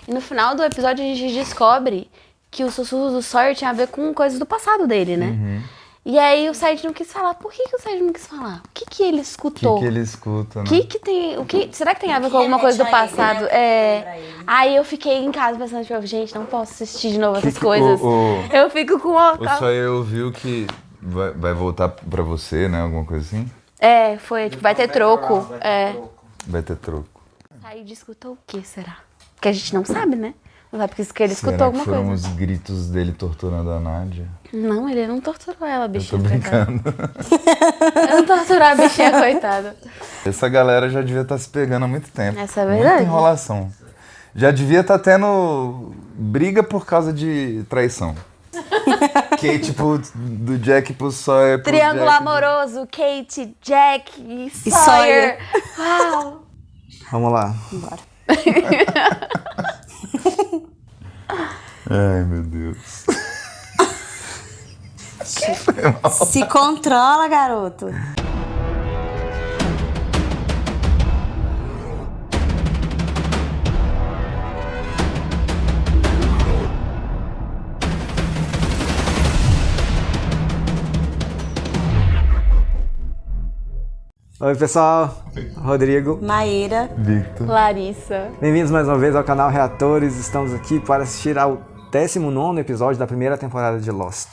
E no final do episódio a gente descobre que os sussurros do Sawyer tinha a ver com coisas do passado dele, né? Uhum. E aí o Said não quis falar. Por que o Said não quis falar? O que ele escutou? O que ele escuta, né? Será que tem a ver com alguma coisa do passado? Aí eu fiquei em casa pensando, tipo, gente, não posso assistir de novo essas coisas. Eu fico com o Sawyer ouviu que vai voltar pra você, né? Alguma coisa assim? Foi, tipo, vai ter troco. Vai ter troco. Said escutou o que, será? Porque a gente não sabe, né? Não sabe porque ele escutou Será alguma que foram coisa. os gritos dele torturando a Nádia? Não, ele não torturou ela, bichinha. Eu tô brincando. Eu não torturou a bichinha, coitada. Essa galera já devia estar se pegando há muito tempo. Essa é verdade. Muita enrolação. Já devia estar tendo briga por causa de traição. Que tipo, do Jack pro Sawyer. Triângulo Jack, amoroso, Kate, Jack e Sawyer. Uau! Vamos lá. Bora. Ai, meu Deus. Se controla, garoto. Oi, pessoal. Rodrigo. Maíra. Victor. Larissa. Bem-vindos mais uma vez ao canal Reatores. Estamos aqui para assistir ao 19º episódio da primeira temporada de Lost.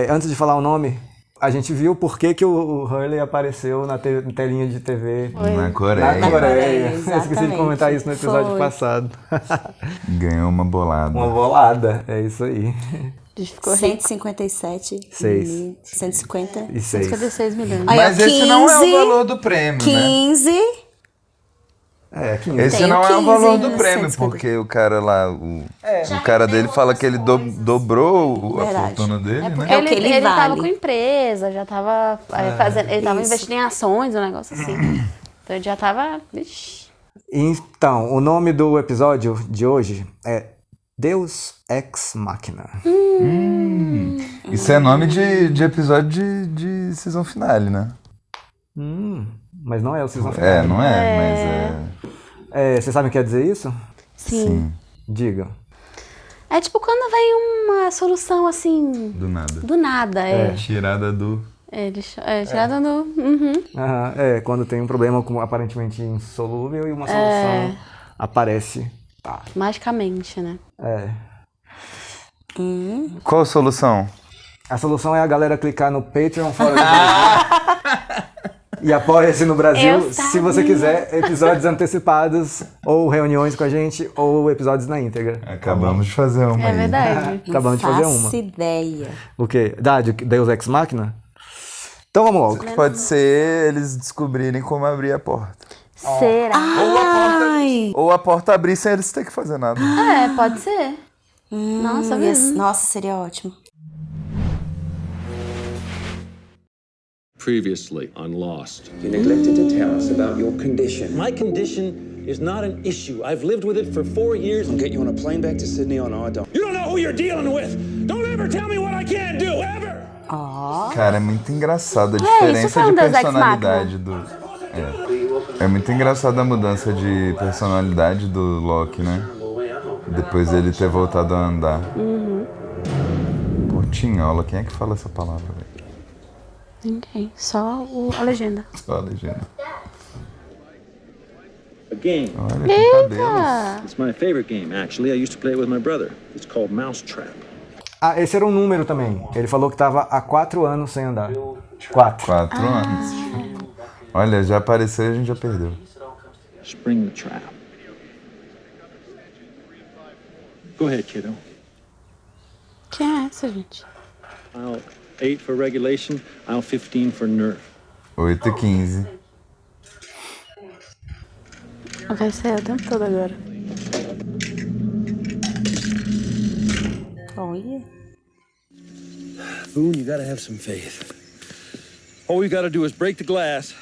Antes de falar o nome, a gente viu por que o Hurley apareceu na telinha de TV Na Coreia. na Coreia. Exatamente. Eu esqueci de comentar isso no episódio passado. Ganhou uma bolada. Uma bolada, é isso aí. A gente ficou rico. 157. 6. 150. E 6. 56 milhões. Aí, Mas ó, esse não é o 15, valor do prêmio, 15. né? É, 15. Esse Tem não o é o 15 valor do no prêmio, 150. porque o cara lá, o cara dele fala que ele dobrou a Verdade. fortuna dele, né? É o que ele tava vale. com empresa, já tava fazendo. Ele tava investindo em ações, um negócio assim. Então ele já tava. Vixi. Então, o nome do episódio de hoje é Deus Ex Machina. Isso é nome de episódio de season finale, né? Mas não é o season final. Não é, mas Vocês sabem o que quer dizer isso? Sim. Diga. É tipo quando vem uma solução assim. do nada. Do nada, Tirada do... tirada do. Uhum. Quando tem um problema aparentemente insolúvel e uma solução aparece. Magicamente, né? Qual a solução? A solução é a galera clicar no Patreon fora e apoia-se no Brasil, Eu se você quiser, episódios antecipados, ou reuniões com a gente, ou episódios na íntegra. Acabamos de fazer uma aí. Verdade. Acabamos de fazer uma. Faço ideia. O quê? De Deus Ex Machina? Então vamos logo. Pode ser eles descobrirem como abrir a porta. Será? Ou a porta abrir sem eles terem que fazer nada. Pode ser. Nossa, mesmo. Nossa, seria ótimo. Previously on Lost. You neglected to tell us about your condition. My condition is not an issue. I've lived with it for 4 years. I'll get you on a plane back to Sydney on our dime. You don't know who you're dealing with. Don't ever tell me what I can't do, ever! Cara, é muito engraçada a isso diferença foi um de Deus Ex personalidade do... É muito engraçada a mudança de personalidade do Loki, né? Depois dele ter voltado a andar. Portinhola, quem é que fala essa palavra, velho? Ninguém. Só a legenda. Só a legenda. A game. Olha, tem cabelos. It's my favorite game, actually. I used to play it with my brother. It's called Mousetrap. Esse era um número também. Ele falou que estava há 4 anos sem andar. 4. 4 anos. Olha, já apareceu e a gente já perdeu. Spring the trap. Go ahead, kiddo. Quem é essa, gente? Aisle 8 for regulation, aisle 15 for nerf. 8h15. Vai ser o tempo todo agora. Olha. Boone, you gotta have some faith. All we gotta do is break the glass,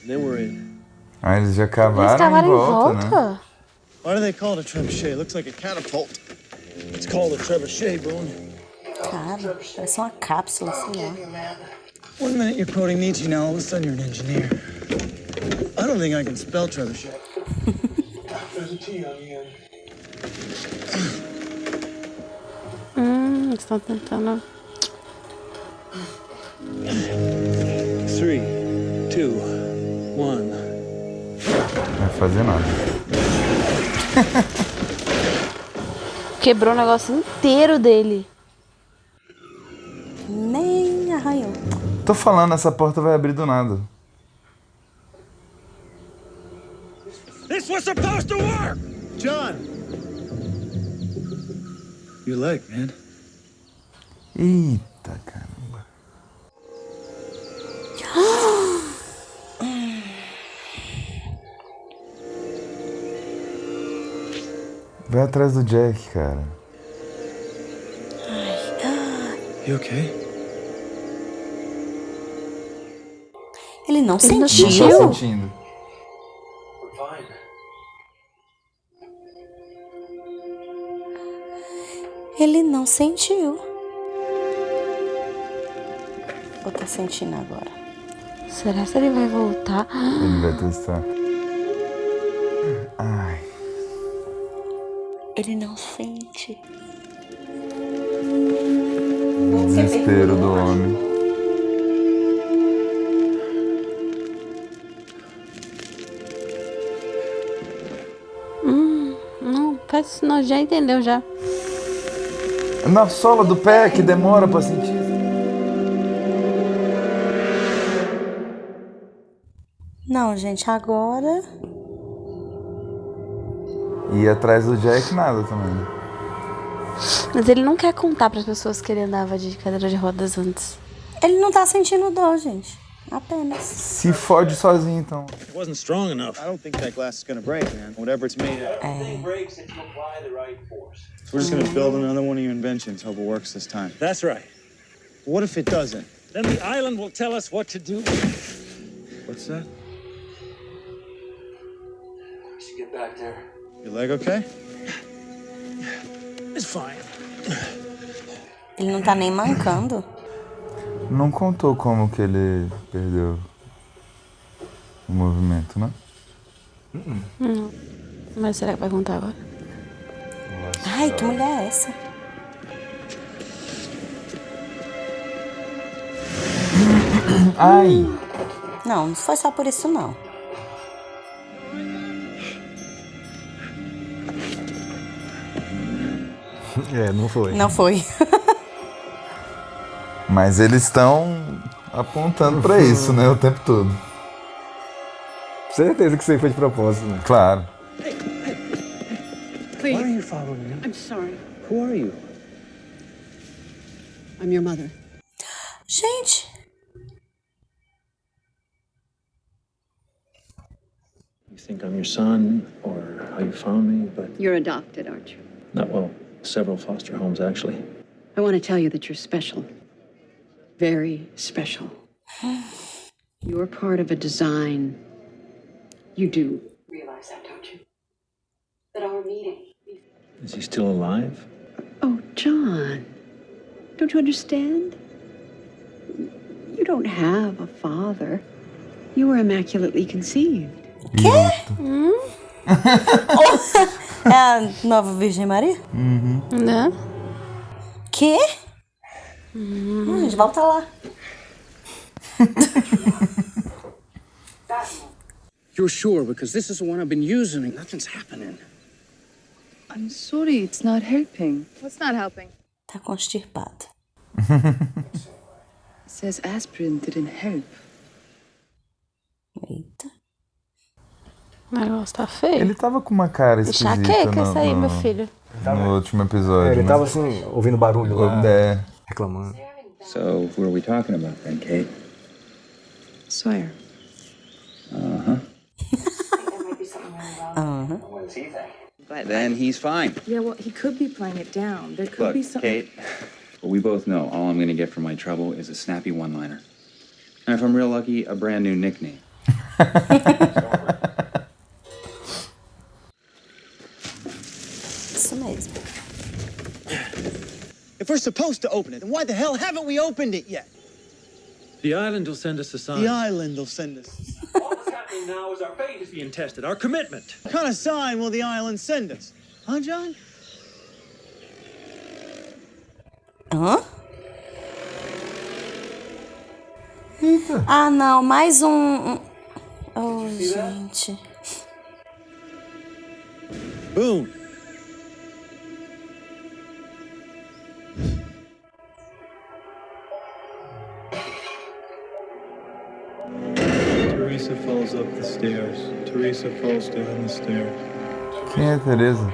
and then we're in. Eles já Eles cavaram cavaram em volta, né? Why do they call it a trebuchet? It looks like a catapult. It's called a trebuchet, Boone. Cara, parece uma cápsula, sei lá. One minute you're quoting Nietzsche, now all of a sudden you're an engineer. I don't think I can spell trebuchet. There's a T on the end. Eles estão tentando... 3, 2, 1. Não vai fazer nada. Quebrou o negócio inteiro dele. Nem arranhou. Tô falando, essa porta vai abrir do nada. This was supposed to work! John! Your leg, man. Eita, caramba. Vai atrás do Jack, cara. You okay? Ele não Não sentiu. tô sentindo. Ele não sentiu. Ou tá sentindo agora? Será que ele vai voltar? Ele vai testar. Ai. Ele não sente. Desespero do homem. Não, faz isso não, já entendeu já. Na sola do pé que demora pra sentir. Não, gente, agora... E atrás do Jack nada também. Mas ele não quer contar pras pessoas que ele andava de cadeira de rodas antes. Ele não tá sentindo dor, gente. Apenas. Se fode sozinho, então. It wasn't strong enough. I don't think that glass is gonna break, man. Whatever it's made of. Breaks if you apply the right force. So we're just gonna build another one of your inventions. Hope it works this time. That's right. What if it doesn't? Then the island will tell us what to do. What's that? We should get back there. Your leg okay? It's fine. Ele não tá nem mancando. Não contou como que ele perdeu o movimento, né? Não. Mas será que vai contar agora? Ai, que mulher é essa? Ai! Não, não foi só por isso, não. É, não foi. Não foi. Mas eles estão apontando pra isso, né? O tempo todo. Certeza que isso aí foi de propósito, né? Claro. Why are you following me? I'm sorry. Who are you? I'm your mother. Gente, You think I'm your son, or how you found me, but You're adopted, aren't you? not well. Several foster homes, actually. I want to tell you that you're special. Very special. You're part of a design. You do realize that, don't you? That our meeting... Is he still alive? Oh, John. Don't you understand? You don't have a father. You were immaculately conceived. é a nova Virgem Maria? Né? Quê? Gente, volta lá. You're sure? Because this is the one I've been using and nothing's happening. I'm sorry, it's not helping. What's not helping? Tá constipado. It says aspirin didn't help. Eita. O negócio tá feio. Ele tava com uma cara esquisita Enxaqueca isso aí, meu filho. no último episódio. Ele mas- tava assim, ouvindo barulho lá, É. reclamando. So, who are we talking about then, Kate? Sawyer. What does he think? Then he's fine. Yeah, well, he could be playing it down. There could be Look, something. Kate, what we both know, all I'm gonna get for my trouble is a snappy one-liner. And if I'm real lucky, a brand new nickname. Isso mesmo. If we're supposed to open it, then why the hell haven't we opened it yet? The island will send us a sign. The island will send us. All that's happening now is our faith is being tested, our commitment. What kind of sign will the island send us? Huh, John? Hã? Ah, não, mais Oh, gente. Boone. Teresa falls up the stairs. Teresa falls down the stairs. Quem é Teresa?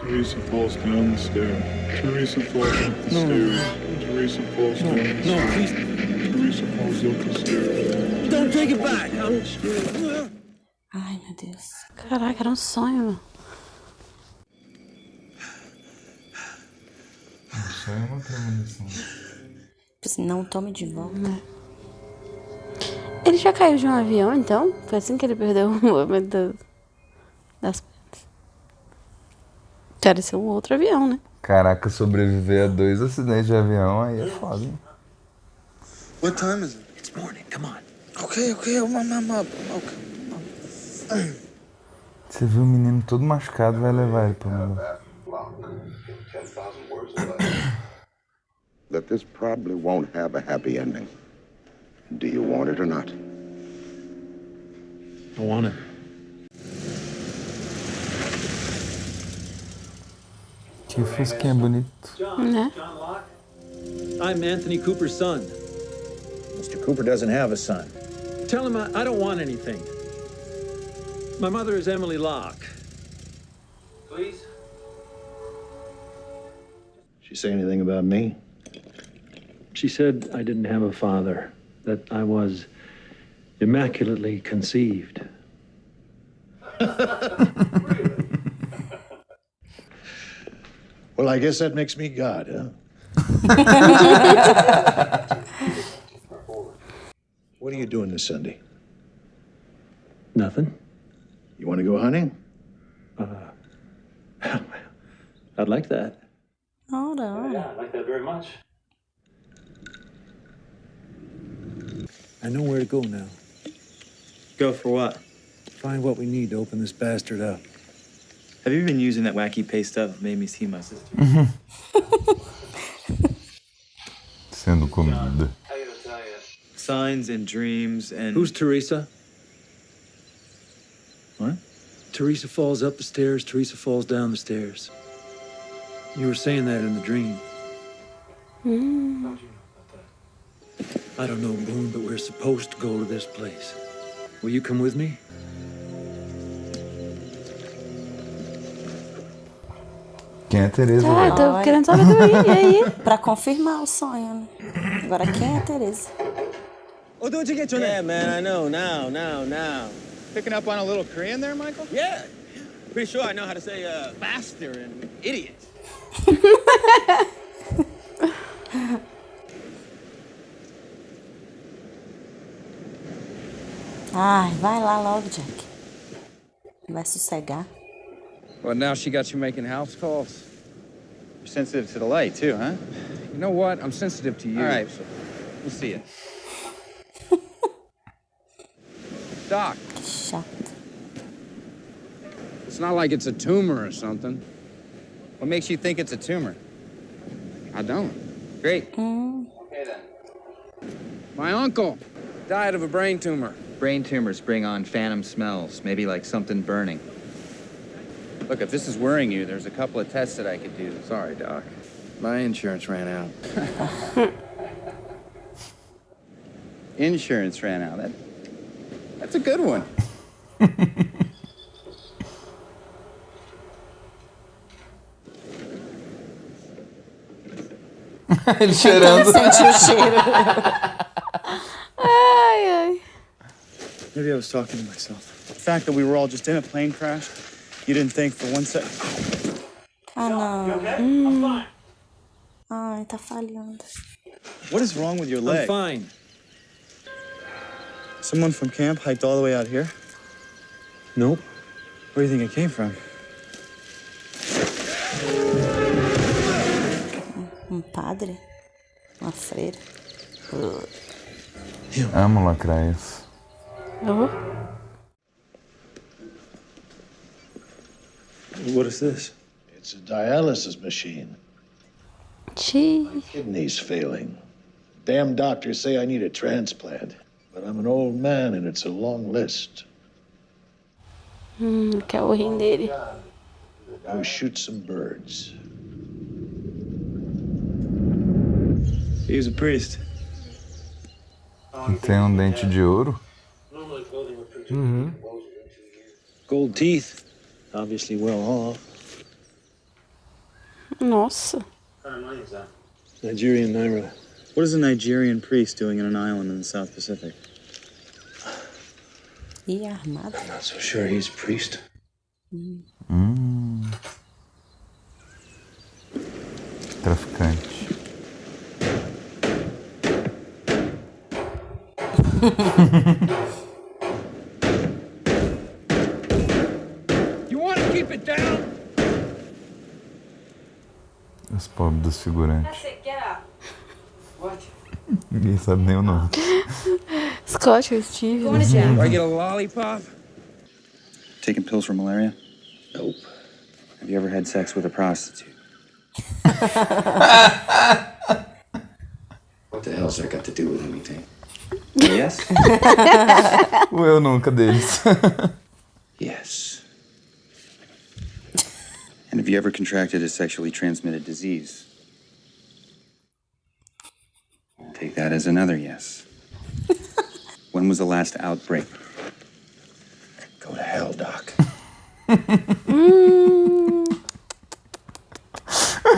Teresa falls down the stairs. Teresa falls up the stairs. Teresa falls down the stairs. No, please. Teresa falls up the stairs. Don't take it back. Ai, meu Deus. Caraca, era um sonho. Isso é uma premonição. Não tome de volta. Ele já caiu de um avião, então? Foi assim que ele perdeu o movimento das pernas. Deve ser um outro avião, né? Caraca, sobreviver a 2 acidentes de avião aí é foda, hein? What time is it? It's morning. Come on. Okay, I'm up. Okay. Você viu o menino todo machucado, vai levar ele pra mudar. That this probably won't have a happy ending. Do you want it or not? I want it. Que fusquinha bonito. Né? I'm Anthony Cooper's son. Mr. Cooper doesn't have a son. Tell him I don't want anything. My mother is Emily Locke. Please? She say anything about me? She said I didn't have a father, that I was immaculately conceived. Well, I guess that makes me God, huh? What are you doing this Sunday? Nothing. You want to go hunting? I'd like that. Ora. Yeah, I'd like that very much. I know where to go now. Go for what? Find what we need to open this bastard up. Have you been using that wacky pay stuff made me see my sister? Sendo comida. Signs and dreams and... Who's Teresa? What? Teresa falls up the stairs, Teresa falls down the stairs. You were saying that in the dream. I don't know, Boone, but we're supposed to go to this place. Will you come with me? Quem é Teresa? Ah, eu tô querendo saber também. E aí? Pra confirmar o sonho, né? Agora, quem é a Teresa? Oh, don't you get your name? Yeah, man, I know. Now. Picking up on a little Korean there, Michael? Yeah. Pretty sure I know how to say bastard and idiot. Ai, vai lá logo, Jack. Vai sossegar. Well, now she got you making house calls? You're sensitive to the light, too, huh? You know what? I'm sensitive to you. All right, we'll see you. Doc, Chato. it's not like it's a tumor or something. What makes you think it's a tumor? I don't. Great. Okay, then. My uncle died of a brain tumor. Brain tumors bring on phantom smells, maybe like something burning. Look, if this is worrying you, there's a couple of tests that I could do. Sorry, Doc. My insurance ran out. Insurance ran out. That's a good one. Ele cheirando. Sentiu o cheiro. Ai. Maybe I was talking to myself. The fact that we were all just in a plane crash, you didn't think for one second. Ah, não. Ai, tá falhando. What is wrong with your I'm leg? fine. Someone from camp hiked all the way out here? Nope. Where do you think it came from? Padre? Uma freira? Amo lacrar isso. What is this? It's a dialysis machine. Gee. My kidney's failing. Damn doctors say I need a transplant. But I'm an old man and it's a long list. Que é o rim dele. Go shoot some birds. He was a priest. Tem um dente de ouro. Gold teeth. Obviously well off. Nossa. Nigerian naira. What is a Nigerian priest doing in an island in the South Pacific? E armado. I'm not so sure he's a priest. Traficante. You want to keep it down? Os pobres dos figurantes. Get up. What? Ninguém sabe nem o nome. Scott ou Steve. Do I get a lollipop? Taking pills for malaria? Nope. Have you ever had sex with a prostitute? What the hell's that got to do with anything? Yes? O eu nunca deles. Yes. And have you ever contracted a sexually transmitted disease? Take that as another yes. When was the last outbreak? Go to hell, Doc. I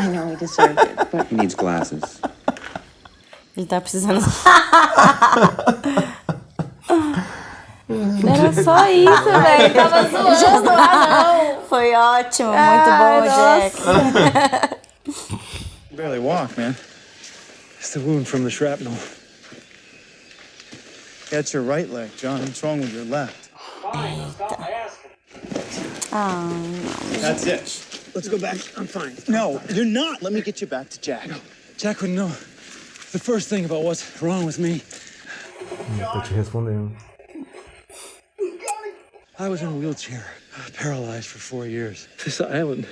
know he deserved it, but He needs glasses. Ele tá precisando. Era só isso, velho. Tava zoando. Não. Foi ótimo, muito bom, Jack. You barely walk, man. It's the wound from the shrapnel. That's your right leg, John. What's wrong with your left? That's it. Let's go back. I'm fine. No, you're not. Let me get you back to Jack. Jack would know the first thing about what's wrong with me. Tô te respondendo. I was in a wheelchair, paralyzed for 4 years. This island,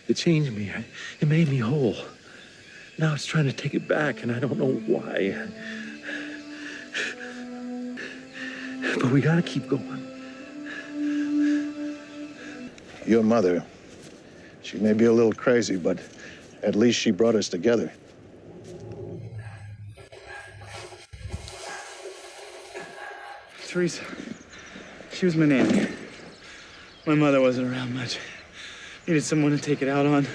it changed me. It made me whole. Now it's trying to take it back, and I don't know why. But we gotta keep going. Your mother, she may be a little crazy, but at least she brought us together. Teresa, she was my nanny. My mother wasn't around much. Needed someone to take it out on.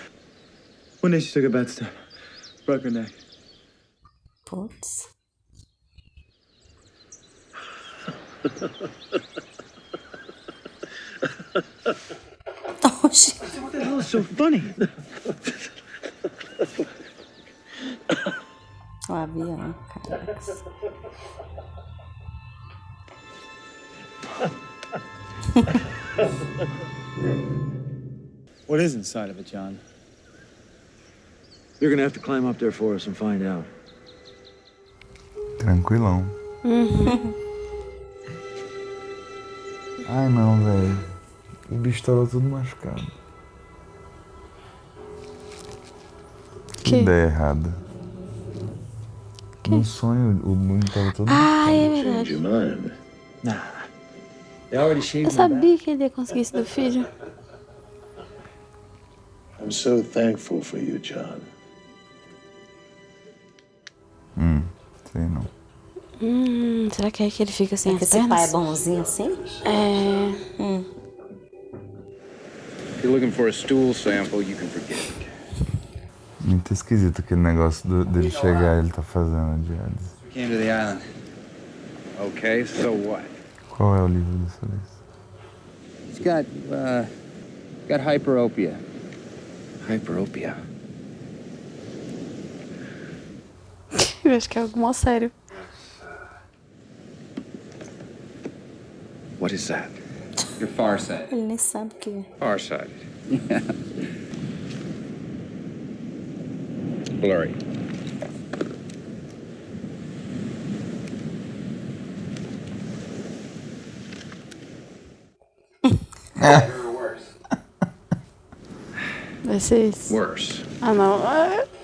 One day she took a bad step. Broke her neck. Putz. Oh, shit. What the hell is so funny? O avião, cara. What is inside of it, John? You're gonna have to climb up there for us and find out. Tranquilão. Ai não, velho. O bicho tava tudo machucado. Que ideia errada. No sonho, o mundo tava todo Ah, é verdade. Change your mind. Nah. They already shaved Eu sabia que ele ia conseguir isso do filho. I'm so thankful for you, John. Sei não. Será que é que ele fica sem as Esse pai é pernas? bonzinho assim? É. If you're looking for a stool sample, you can forget it. Muito esquisito aquele negócio dele chegar e ele tá fazendo a diálise. We came to the island. Okay, so what? Qual é o livro dessa vez? He's got hyperopia. Hyperopia. Eu acho que é algo mó sério. What is that? You're farsighted. Ele nem sabe o que é. Farsighted. Yeah. Blurry. Better or worse? Vai ser isso. Worse. Ah, não.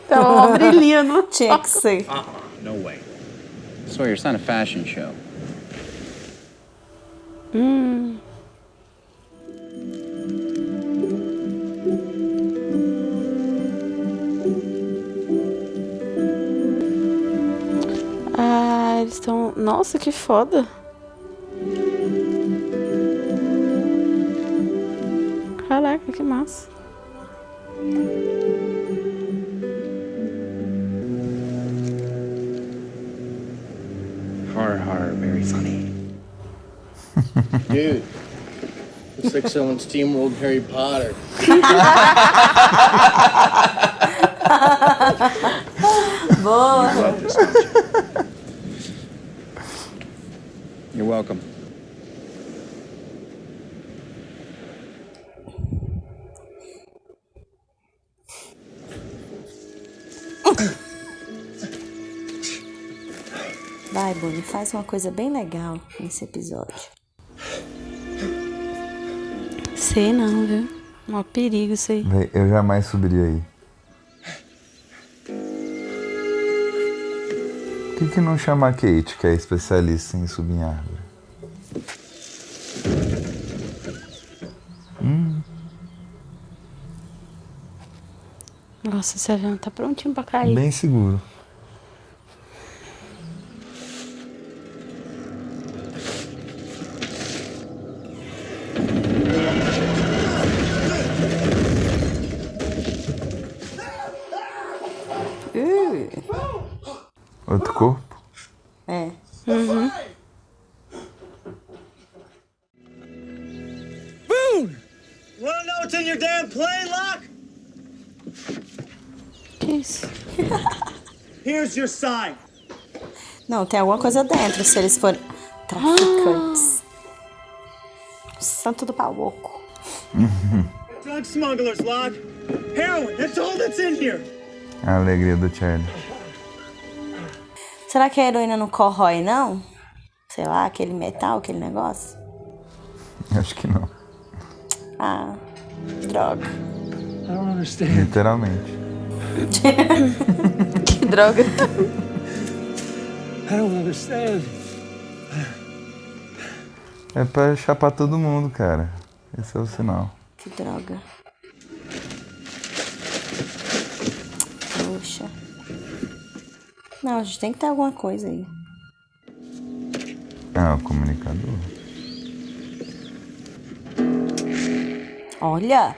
Tava um brilhando. Tinha que ser. No way. Sawyer, it's not a fashion show. Ah, eles estão... Nossa, que foda. Caraca, que massa. Har, very funny. Dude, it's like someone steamrolled Harry Potter. Boa. You love this, don't you? You're welcome. Vai, Bonnie, faz uma coisa bem legal nesse episódio. Sei não, viu? Mó perigo isso aí. Véi, eu jamais subiria aí. Por que não chama a Kate, que é especialista em subir em árvore? Nossa, esse avião tá prontinho pra cair. Bem seguro. Outro corpo? É. Boone! You wanna know what's in your damn plane, Locke? Que isso? Here's your sign. Não, tem alguma coisa dentro, se eles forem traficantes. Santo do pau louco. Drug smugglers, Locke. Heroin, that's all that's in here. A alegria do Charlie. Será que a heroína não corrói, não? Sei lá, aquele metal, aquele negócio? Acho que não. Ah, droga. I don't understand. Literalmente. Que droga. I don't understand. É pra chapar todo mundo, cara. Esse é o sinal. Que droga. Poxa. Não, a gente tem que ter alguma coisa aí. Ah, o comunicador. Olha!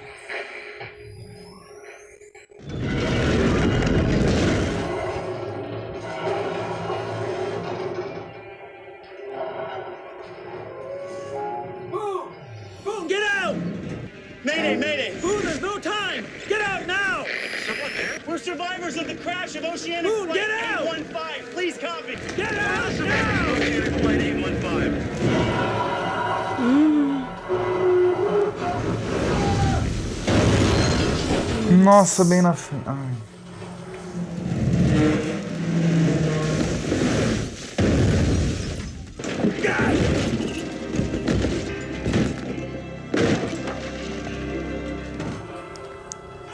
Boone, get out! Mayday, mayday! Boone, there's no time! Get out now! Someone there? We're survivors of the crash of Oceanic Boone, Flight get out! 815. Please copy. Get out now! Oceanic Flight 815. Nossa, bem na frente. Ai.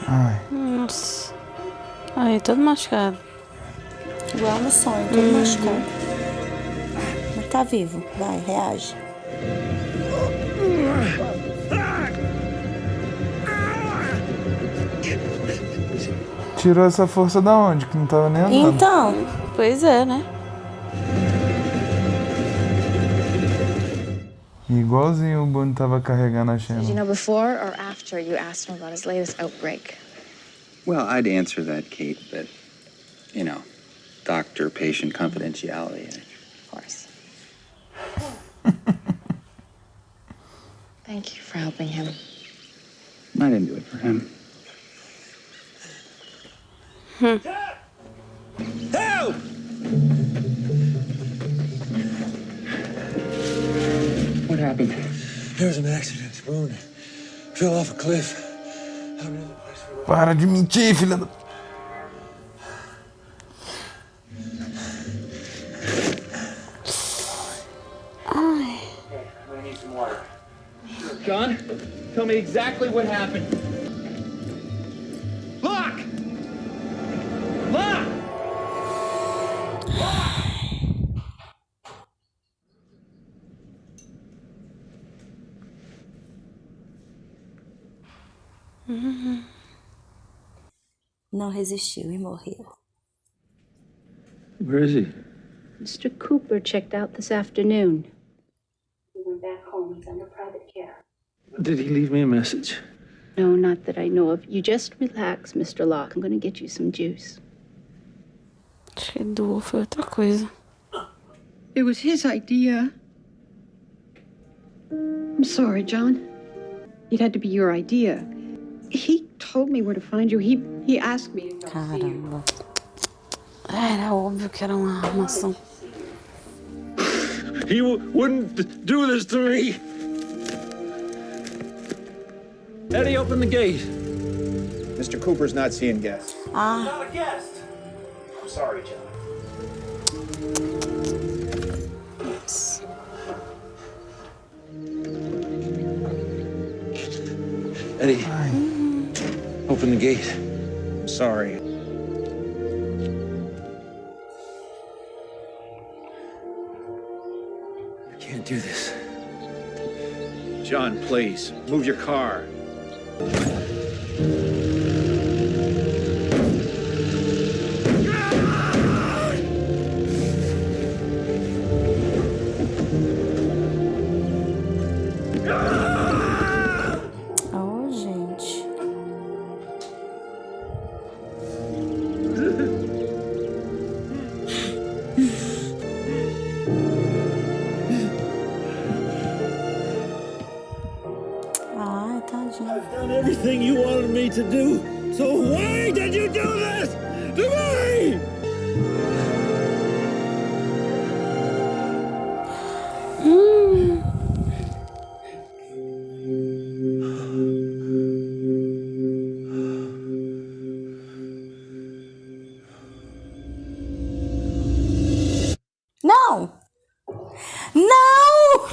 Ai. Nossa. Aí, todo machucado. Igual no sonho, todo machucado. Mas tá vivo. Vai, reage. Tirou essa força da onde? Que não tava nem andando. Então. Pois é, né? Igualzinho o Boone tava carregando a Did you Shannon. know before or after you asked him about his latest outbreak? Well, I'd answer that, Kate, but, you know, doctor-patient confidentiality. Of course. Thank you for helping him. I didn't do it for him. Help! What happened? There was an accident. Boone fell off a cliff. Para de mentir, filha da... Ai. I need some water. John, tell me exactly what happened. Não resistiu e morreu. Where is he? Mr. Cooper checked out this afternoon. He went back home. He's under private care. Did he leave me a message? No, not that I know of. You just relax, Mr. Locke. I'm going to get you some juice. Acho que doou foi outra coisa. It was his idea. I'm sorry, John. It had to be your idea. He told me where to find you. He asked me to come see you. Era óbvio que era uma armação. He wouldn't do this to me. Eddie, open the gate. Mr. Cooper's not seeing guests. Ah, a guest. I'm sorry, John. Eddie, open the gate. I'm sorry. I can't do this. John, please, move your car. oh, gente. Ai, tadinho. I've done everything you wanted me to do. So why did you do this to me? Não! Não!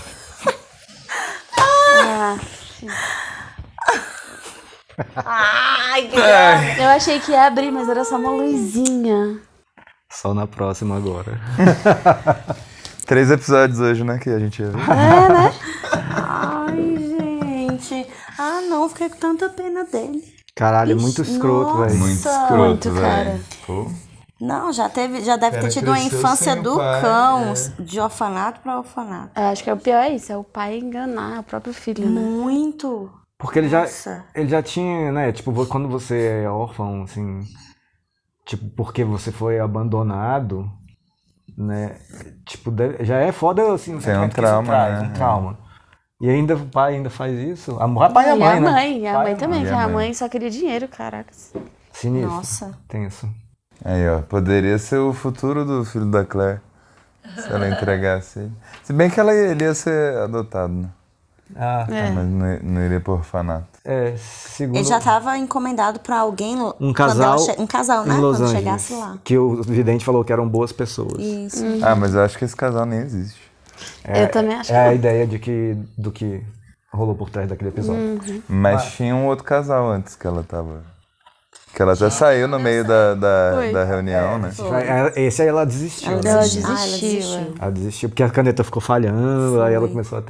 Ai, que graça. Eu achei que ia abrir, mas era só uma luzinha. Só na próxima agora. 3 episódios hoje, né, que a gente ia ver. É, né? Ai, gente. Ah, não, fiquei com tanta pena dele. Caralho, é muito escroto, nossa. velho. Muito escroto, Muito, velho. cara. Pô. Não, já deve Cara, ter tido uma cresceu infância sem o do pai, cão, é. de orfanato pra orfanato. Eu acho que o pior é isso, é o pai enganar o próprio filho, né? Muito. Porque ele Nossa. já tinha, né, tipo, quando você é órfão, assim, tipo, porque você foi abandonado, né, tipo, já é foda, assim, Tem um que isso trauma, traz, né? um trauma. E ainda o pai ainda faz isso. O pai e a mãe, né? E a mãe também, E que a a mãe. mãe só queria dinheiro, caracas. Sinistro. Nossa. Tenso. Aí, ó, poderia ser o futuro do filho da Claire. Se ela entregasse ele. Se bem que ele ia ser adotado, né? Ah, É. Mas não iria por orfanato. é, segundo Ele já tava encomendado pra alguém. um quando casal, ela um casal, né? em Los Quando Angeles, chegasse lá. que o vidente falou que eram boas pessoas. Isso. Ah, mas eu acho que esse casal nem existe. Eu também acho É a que ideia do que rolou por trás daquele episódio. Mas tinha um outro casal antes que ela tava. Que ela até saiu no meio da reunião, né? Esse aí ela desistiu. Ela né? desistiu. Ah, ela desistiu. Ela desistiu porque a caneta ficou falhando, aí ela Foi. começou a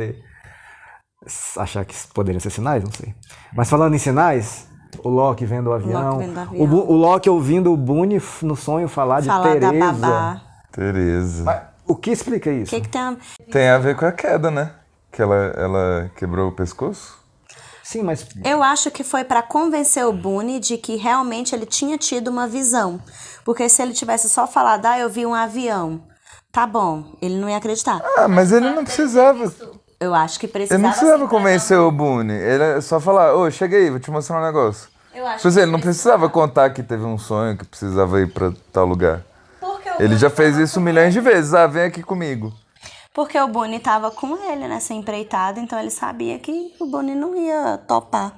achar que poderiam ser sinais, não sei. Mas falando em sinais, o Loki vendo o avião, vendo o avião. O Loki ouvindo o Boone no sonho falar de Falar da Teresa. babá. Teresa. Mas o que explica O isso? que tem a... Tem a ver com a queda, né? Que ela quebrou o pescoço. Sim, mas Eu acho que foi pra convencer o Boone de que realmente ele tinha tido uma visão. Porque se ele tivesse só falado, eu vi um avião, tá bom, ele não ia acreditar. Ah, mas ele não precisava. Eu acho que Ele precisava... não precisava convencer o Boone. Ele é só falar, ô, chega aí, vou te mostrar um negócio. Eu acho Tipo assim, ele não precisava contar que teve um sonho, que precisava ir pra tal lugar. Ele já fez isso milhões de vezes. Ah, vem aqui comigo. Porque o Boone tava com ele nessa empreitada, então ele sabia que o Boone não ia topar.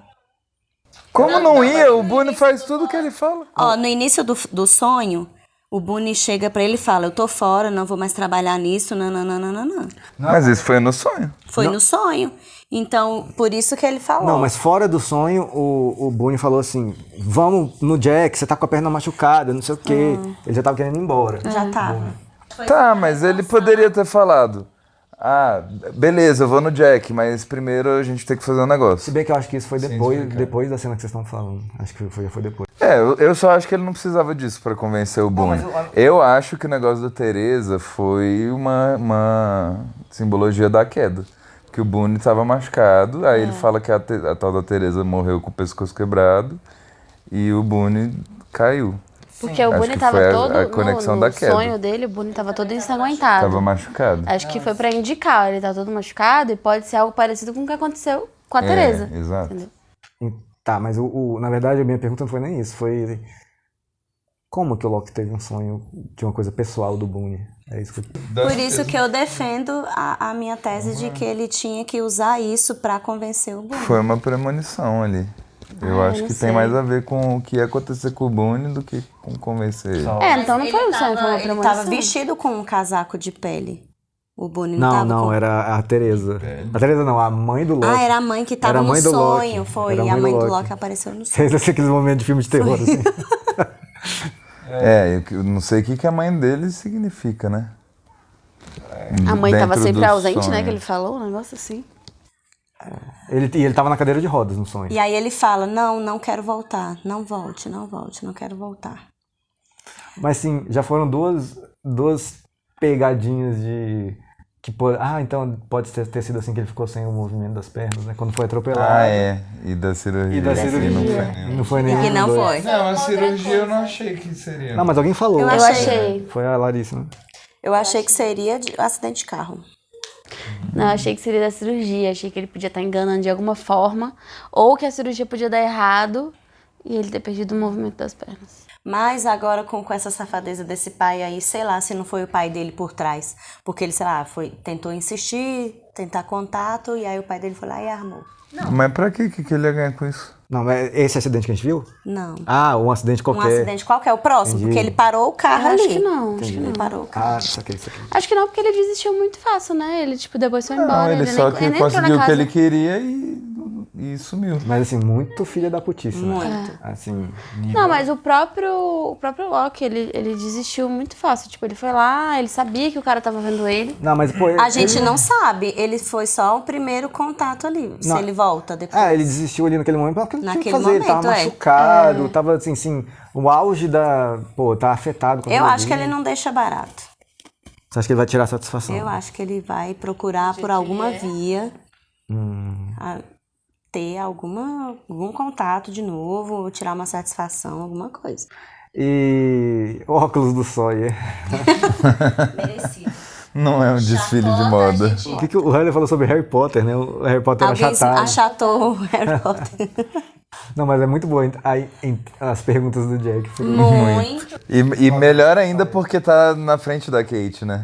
Como não ia? O Boone faz tudo o que ele fala. Ó, no início do sonho, o Boone chega pra ele e fala, eu tô fora, não vou mais trabalhar nisso, nananana. Mas isso foi no sonho. Foi no sonho. Então, por isso que ele falou. Não, mas fora do sonho, o Boone falou assim, vamos no Jack, você tá com a perna machucada, não sei o quê. Ele já tava querendo ir embora. Já tava. Tá, mas ele poderia ter falado, Ah, beleza, eu vou no Jack, mas primeiro a gente tem que fazer um negócio. Se bem que eu acho que isso foi depois da cena que vocês estão falando. Acho que foi depois. Eu só acho que ele não precisava disso pra convencer o Boone. Eu acho que o negócio da Teresa foi uma simbologia da queda. Que o Boone tava machucado, aí ele fala que a tal da Teresa morreu com o pescoço quebrado e o Boone caiu. Porque o Boone tava todo, no sonho dele, o Boone tava todo ensanguentado. Tava machucado. Acho que foi pra indicar, ele tá todo machucado e pode ser algo parecido com o que aconteceu com a Teresa. Exato. Entendeu? Tá, mas na verdade a minha pergunta não foi nem isso, foi como que o Locke teve um sonho de uma coisa pessoal do Boone? É isso que Por isso que eu defendo a minha tese de que ele tinha que usar isso pra convencer o Boone. Foi uma premonição ali. Eu acho que tem mais a ver com o que ia acontecer com o Boone do que com convencer ele. Então não foi um sonho, foi uma Ele premonição. tava vestido com um casaco de pele. O Boone não tava Não, era a Teresa. A Teresa não, a mãe do Locke. era a mãe que tava no sonho, foi. E a mãe do Locke apareceu no sonho. Fez aqueles momentos de filme de terror, assim. Eu não sei o que a mãe dele significa, né? A mãe tava Dentro sempre do ausente, sonho. né? Que ele falou, um negócio assim. Ele tava na cadeira de rodas no sonho. E aí ele fala, não quero voltar. Não volte, não quero voltar. Mas sim, já foram duas pegadinhas de... então pode ter sido assim que ele ficou sem o movimento das pernas, né? Quando foi atropelado. E da cirurgia. Não foi nenhum. E não dos dois. foi. Não, a cirurgia eu não achei que seria. Não, mas alguém falou. Eu achei. Foi a Larissa, né? Eu achei que seria acidente de carro. Não, eu achei que seria da cirurgia. Achei que ele podia estar enganando de alguma forma. Ou que a cirurgia podia dar errado e ele ter perdido o movimento das pernas. Mas agora com essa safadeza desse pai aí, sei lá se não foi o pai dele por trás. Porque ele, sei lá, tentou insistir, tentar contato, e aí o pai dele foi lá e armou. Mas pra que ele ia ganhar com isso? Não, mas esse acidente que a gente viu? Não. Um acidente qualquer. Um acidente qualquer, o próximo, Entendi. porque ele parou o carro Eu ali. acho que não, acho que Ele não. parou o carro. Saquei. Acho que não, porque ele desistiu muito fácil, né? Ele, depois foi embora. Ele só nem entrou conseguiu na o que casa. ele queria e sumiu. Mas assim, muito filha da putice, né? Muito. Assim, Não, mas o próprio Locke, ele desistiu muito fácil. Ele foi lá, ele sabia que o cara tava vendo ele. Não, mas pô, A gente não sabe, ele foi só o primeiro contato ali, se ele volta depois. ele desistiu ali naquele momento porque ele tinha que Naquele fazer, ele tava momento, machucado, tava assim, o auge da... tá afetado. Com Eu aquilo acho que ali. ele não deixa barato. Você acha que ele vai tirar satisfação? Eu acho que ele vai procurar por alguma via ter algum contato de novo, ou tirar uma satisfação, alguma coisa. E óculos do Sawyer. Merecido. Não é um desfile de moda. O que o Harley falou sobre Harry Potter, né? O Harry Potter era Alguém achatado. achatou o Harry Potter. Não, mas é muito boa as perguntas do Jack. Muito. E melhor ainda porque tá na frente da Kate, né?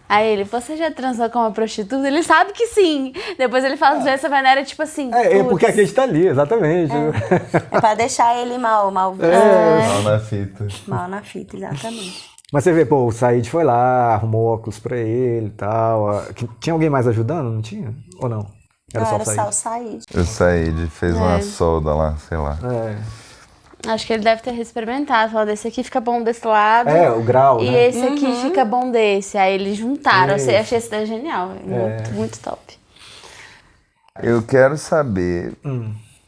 Aí ele, você já transou com uma prostituta? Ele sabe que sim. Depois ele fala essa maneira, tipo assim. Porque a Kate tá ali, exatamente. É pra deixar ele mal Mal na fita. Mal na fita, exatamente. Mas você vê, o Said foi lá, arrumou óculos pra ele e tal. Tinha alguém mais ajudando? Não tinha? Ou não? Era só o Said. O Said fez uma solda lá, sei lá. Acho que ele deve ter experimentado. Falou, esse aqui fica bom desse lado. O grau, e né? esse aqui fica bom desse. Aí eles juntaram. Eu achei essa ideia genial. Muito top. Eu quero saber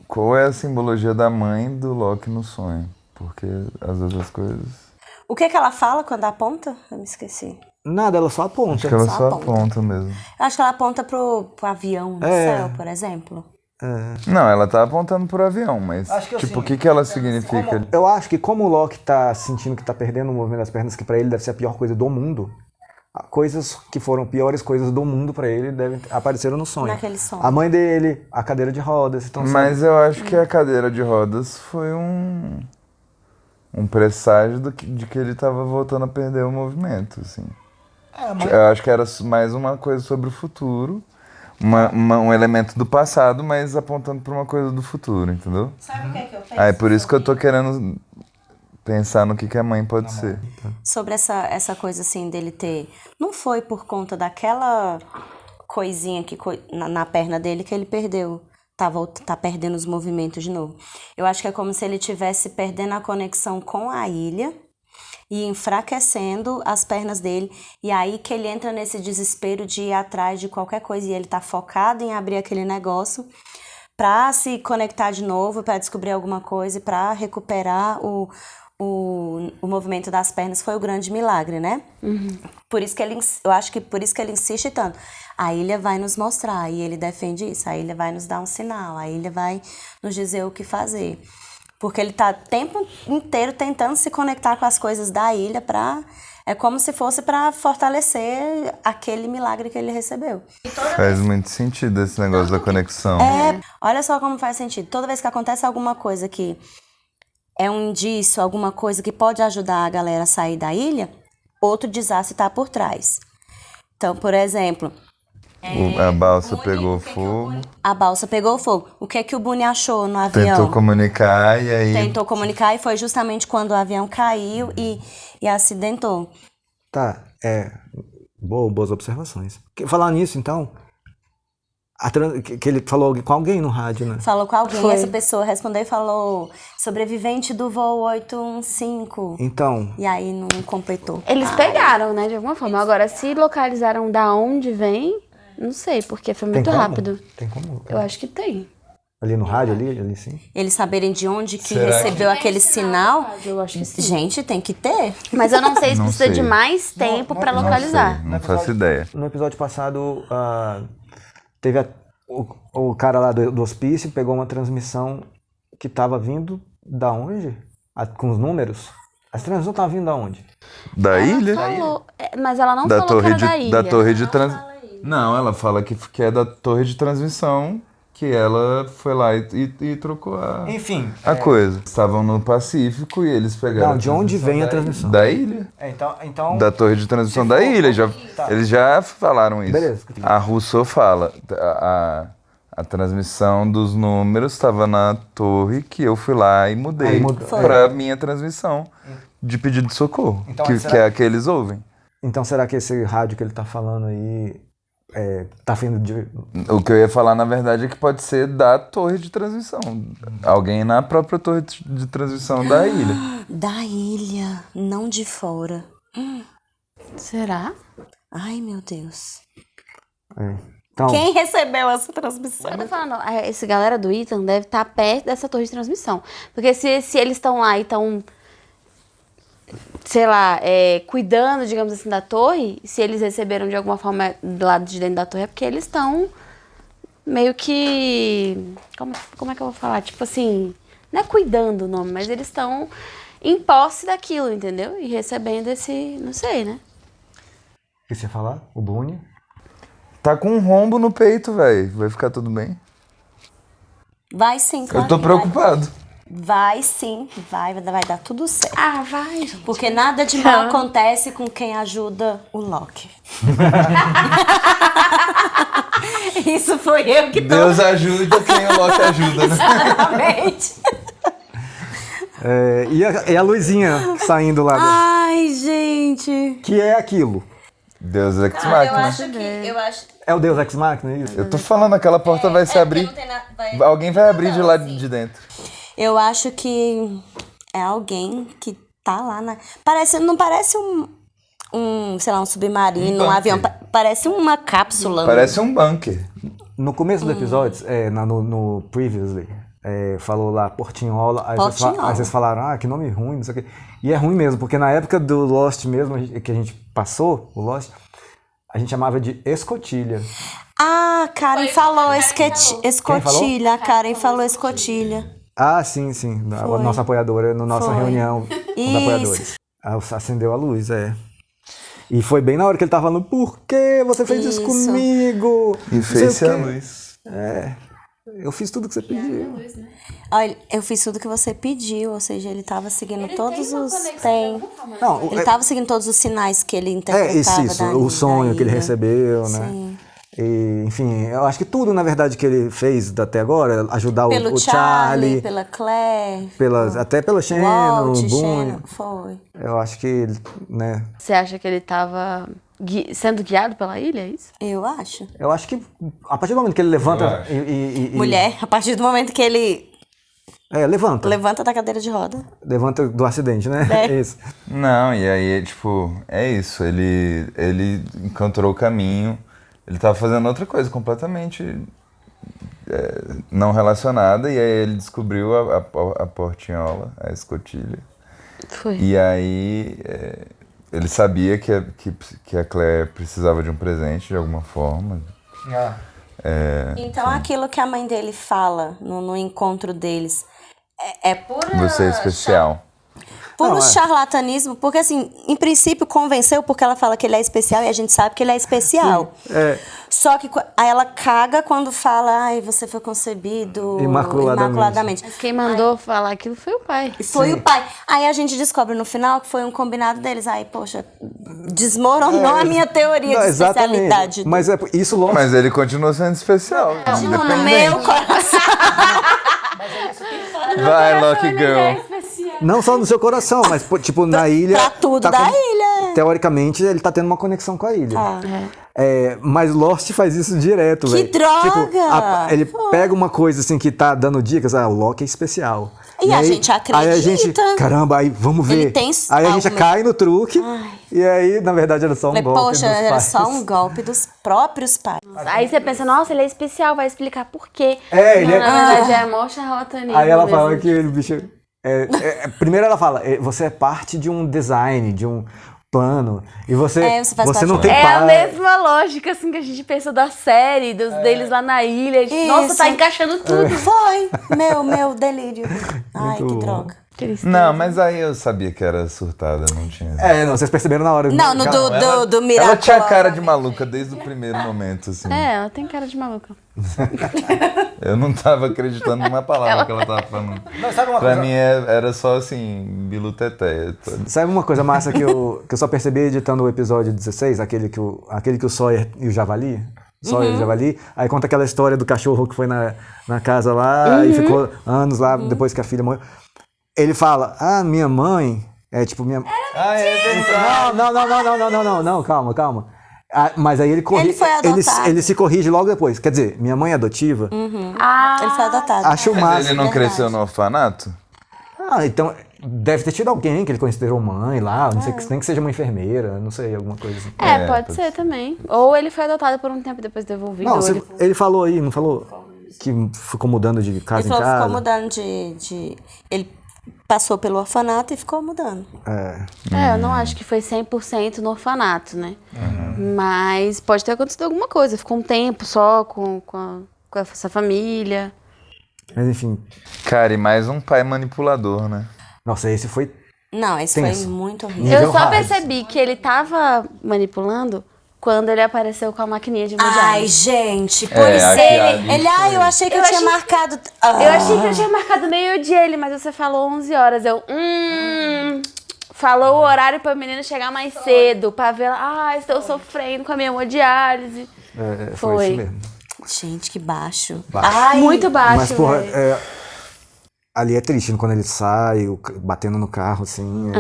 qual é a simbologia da mãe do Locke no sonho. Porque as outras coisas... O que ela fala quando aponta? Eu me esqueci. Nada, ela só aponta. Acho que ela só aponta mesmo. Eu acho que ela aponta pro avião no céu, por exemplo. Não, ela tá apontando pro avião, mas o que ela significa? Eu acho que como o Locke tá sentindo que tá perdendo o movimento das pernas, que pra ele deve ser a pior coisa do mundo, coisas que foram piores coisas do mundo pra ele apareceram no sonho. Naquele sonho. A mãe dele, a cadeira de rodas. Então, Mas eu acho que a cadeira de rodas foi um presságio de que ele tava voltando a perder o movimento, assim. Eu acho que era mais uma coisa sobre o futuro, um elemento do passado, mas apontando para uma coisa do futuro, entendeu? Sabe o que é que eu penso? É por isso que eu tô querendo pensar no que a mãe pode ser. Sobre essa coisa assim dele ter... Não foi por conta daquela coisinha na perna dele que ele perdeu. Tá perdendo os movimentos de novo. Eu acho que é como se ele estivesse perdendo a conexão com a ilha. e enfraquecendo as pernas dele. E aí que ele entra nesse desespero de ir atrás de qualquer coisa. E ele tá focado em abrir aquele negócio pra se conectar de novo, pra descobrir alguma coisa e pra recuperar o movimento das pernas. Foi o grande milagre, né? Por isso que eu acho que por isso que ele insiste tanto. A ilha vai nos mostrar, e ele defende isso. A ilha vai nos dar um sinal, a ilha vai nos dizer o que fazer. Porque ele tá o tempo inteiro tentando se conectar com as coisas da ilha é como se fosse para fortalecer aquele milagre que ele recebeu. Faz muito sentido esse negócio da conexão. Olha só como faz sentido. Toda vez que acontece alguma coisa que é um indício, alguma coisa que pode ajudar a galera a sair da ilha, outro desastre está por trás. Então, por exemplo... A balsa pegou fogo. A balsa pegou fogo. O que é que o Boone achou no avião? Tentou comunicar e aí... Tentou comunicar e foi justamente quando o avião caiu e acidentou. Tá, boas observações. Falar nisso, então... Que ele falou com alguém no rádio, né? Falou com alguém, essa pessoa respondeu e falou sobrevivente do voo 815. Então... E aí não completou. Eles pegaram, né, de alguma forma. Agora, se localizaram da onde vem, não sei, porque foi muito rápido. Tem como? Eu acho que tem. Ali no rádio, ali sim? Eles saberem de onde que recebeu aquele sinal? Eu acho que sim. Gente, tem que ter. Mas eu não sei se precisa de mais tempo pra localizar. Não faço ideia. No episódio passado... Teve o cara lá do hospício, pegou uma transmissão que estava vindo da onde? Com os números. As transmissões estavam vindo da onde? Da ilha? Falou, mas ela não falou que era da ilha. Da torre de transmissão. Não, ela fala que é da torre de transmissão, que ela foi lá e trocou a coisa. Estavam no Pacífico e eles pegaram... Não, de onde vem a transmissão? Da ilha. Então... Da torre de transmissão da ilha. Eles já falaram isso. Beleza. A Rousseau fala, a transmissão dos números estava na torre que eu fui lá e mudei para minha transmissão de pedido de socorro, então, que é a que eles ouvem. Então será que esse rádio que ele tá falando aí tá vindo de... O que eu ia falar, na verdade, é que pode ser da torre de transmissão. Alguém na própria torre de transmissão da ilha. Da ilha, não de fora. Será? Ai, meu Deus. Então, quem recebeu essa transmissão? Eu tô falando, esse galera do Ethan deve estar perto dessa torre de transmissão. Porque se eles estão lá e estão, sei lá, cuidando, digamos assim, da torre, se eles receberam de alguma forma do lado de dentro da torre, é porque eles estão meio que... Como é que eu vou falar? Tipo assim, não é cuidando o nome, mas eles estão em posse daquilo, entendeu? E recebendo esse, não sei, né? O que você ia falar? O Boone? Tá com um rombo no peito, velho. Vai ficar tudo bem? Vai sim, claro. Eu tô preocupado. Vai sim, vai dar tudo certo. Ah, vai, gente. Porque nada de mal acontece com quem ajuda o Loki. Isso foi eu que tô... Deus ajuda quem o Loki ajuda, né? Exatamente. E a luzinha saindo lá. Ai, gente. Que é aquilo? Deus Ex Machina. Eu acho... É o Deus Ex Machina, é isso? Eu tô falando, aquela porta vai se abrir. Alguém vai abrir de lá de dentro. Eu acho que é alguém que tá lá na... Não parece sei lá, um submarino, um avião. Parece uma cápsula. Parece um bunker. No começo do episódio, no Previously, falou lá Portinhola. Aí vocês falaram, que nome ruim, não sei o quê. E é ruim mesmo, porque na época do Lost mesmo, que a gente passou, o Lost, a gente chamava de escotilha. Ah, Karen falou escotilha. A Karen falou escotilha. Ah, sim. A nossa apoiadora, na nossa reunião com os apoiadores. Acendeu a luz, E foi bem na hora que ele tava falando, por que você fez isso comigo? E fez a luz. Eu fiz tudo que você pediu. Olha, eu fiz tudo que você pediu, ou seja, ele tava seguindo todos os... Ele tava seguindo todos os sinais que ele interpretava. Isso, o sonho que ele recebeu, né? Sim. E, enfim, eu acho que tudo, na verdade, que ele fez até agora, ajudar pelo o Charlie, pela Claire, até pela Shannon, o Boone. Foi. Eu acho que ele, né? Você acha que ele estava sendo guiado pela ilha, é isso? Eu acho. Eu acho que a partir do momento que ele levanta Mulher, a partir do momento que ele Levanta. Levanta da cadeira de roda. Levanta do acidente, né? É. Isso. Não, e aí, tipo, é isso. Ele encontrou o caminho. Ele tava fazendo outra coisa completamente não relacionada. E aí ele descobriu a portinhola, a escotilha. Foi. E aí ele sabia que a Claire precisava de um presente de alguma forma. Então aquilo que a mãe dele fala no encontro deles é pura... Você é especial. Puro charlatanismo, porque assim, em princípio convenceu porque ela fala que ele é especial e a gente sabe que ele é especial. Só que aí ela caga quando fala, ai, você foi concebido imaculadamente. Mas quem mandou falar aquilo foi o pai. Foi o pai. Aí a gente descobre no final que foi um combinado deles. Aí, poxa, desmoronou a minha teoria de especialidade. Mas isso longe. Mas ele continua sendo especial. No meu coração. Vai, Lucky Girl. Não só no seu coração, mas tipo, na ilha... Pra tudo da ilha. Teoricamente, ele tá tendo uma conexão com a ilha. Tá. Mas Lost faz isso direto, velho. Que droga! Tipo, ele pega uma coisa assim que tá dando dicas, o Loki é especial. E a gente acredita. Aí a gente, caramba, aí vamos ver. Ele tem aí a gente cai no truque. E aí, na verdade, era só um golpe Poxa, dos era pais. só um golpe dos próprios pais. Aí você pensa, nossa, ele é especial, vai explicar por quê. Ele Na verdade, é mó charlatanismo. Aí ela fala mesmo. que o bicho... primeiro ela fala, você é parte de um design, de um plano, e você não tem pai. É a mesma lógica assim que a gente pensa da série, deles lá na ilha. Nossa, tá encaixando tudo. Foi meu delírio. Ai, que droga. Não, mas aí eu sabia que era surtada, não tinha. Não, vocês perceberam na hora. Não, do Miracle. Ela tinha cara de maluca desde o primeiro momento, assim. Ela tem cara de maluca. Eu não tava acreditando numa palavra que ela tava falando. Pra mim era só assim, biluteteia. Sabe uma coisa massa que eu só percebi editando o episódio 16, aquele que o Sawyer e o Javali? Sawyer e o Javali. Aí conta aquela história do cachorro que foi na casa lá e ficou anos lá depois que a filha morreu. Ele fala, minha mãe minha... Não, calma. Mas aí ele corrige. Ele foi adotado. Ele se corrige logo depois. Quer dizer, minha mãe é adotiva. Ele foi adotado. Acho massa. Mas ele não cresceu no orfanato? Então deve ter tido alguém que ele considerou mãe lá, não sei, nem que seja uma enfermeira, não sei, alguma coisa assim. Pode ser também. Ou ele foi adotado por um tempo e depois devolvido. Não, ele falou aí, não falou? Que ficou mudando de casa em casa? Ficou mudando de... Ele passou pelo orfanato e ficou mudando. Eu não acho que foi 100% no orfanato, né? Mas pode ter acontecido alguma coisa. Ficou um tempo só com essa família. Mas enfim. Cara, e mais um pai manipulador, né? Nossa, esse foi... Não, esse tenso. foi muito horrível. Eu só percebi que ele tava manipulando quando ele apareceu com a maquininha de mundial. Ai, gente, eu achei que eu tinha marcado... Eu achei que eu tinha marcado meio-dia ele, mas você falou 11 horas. Falou o horário pra menina chegar mais cedo, pra ver, estou sofrendo com a minha hemodiálise. Foi isso mesmo. Gente, que baixo. Ai, muito baixo. Mas, porra, ali é triste, quando ele sai, batendo no carro, assim,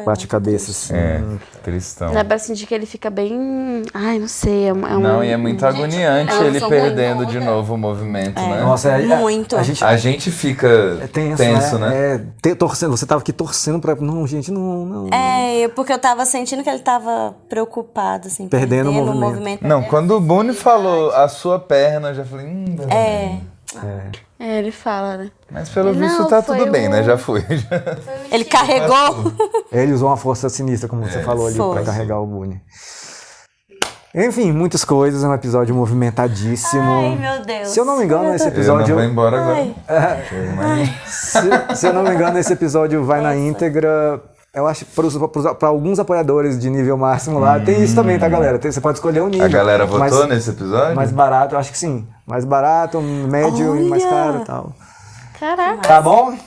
bate a cabeça, assim. Tristão. Dá pra sentir que ele fica bem... Ai, não sei, Não, e é muito agoniante ele perdendo de novo o movimento, né? Nossa, muito. A gente fica tenso, né? Torcendo, você tava aqui torcendo pra... Não, gente, não. Porque eu tava sentindo que ele tava preocupado, assim, perdendo o movimento. Não, quando o Boone falou a sua perna, eu já falei... ele fala, né? Mas pelo visto tá tudo bem, né? Já foi. Ele carregou. Ele usou uma força sinistra, como você falou ali, pra carregar o Boone. Enfim, muitas coisas, é um episódio movimentadíssimo. Ai, meu Deus. Se eu não me engano, esse episódio... Eu não vou embora agora. Se eu não me engano, esse episódio vai na íntegra... Eu acho que para alguns apoiadores de nível máximo lá, tem isso também, tá, galera? Você pode escolher um nível. A galera votou nesse episódio? Mais barato, eu acho que sim. Mais barato, médio e mais caro e tal. Caraca. Tá bom?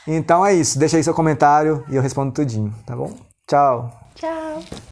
Então é isso. Deixa aí seu comentário e eu respondo tudinho, tá bom? Tchau. Tchau.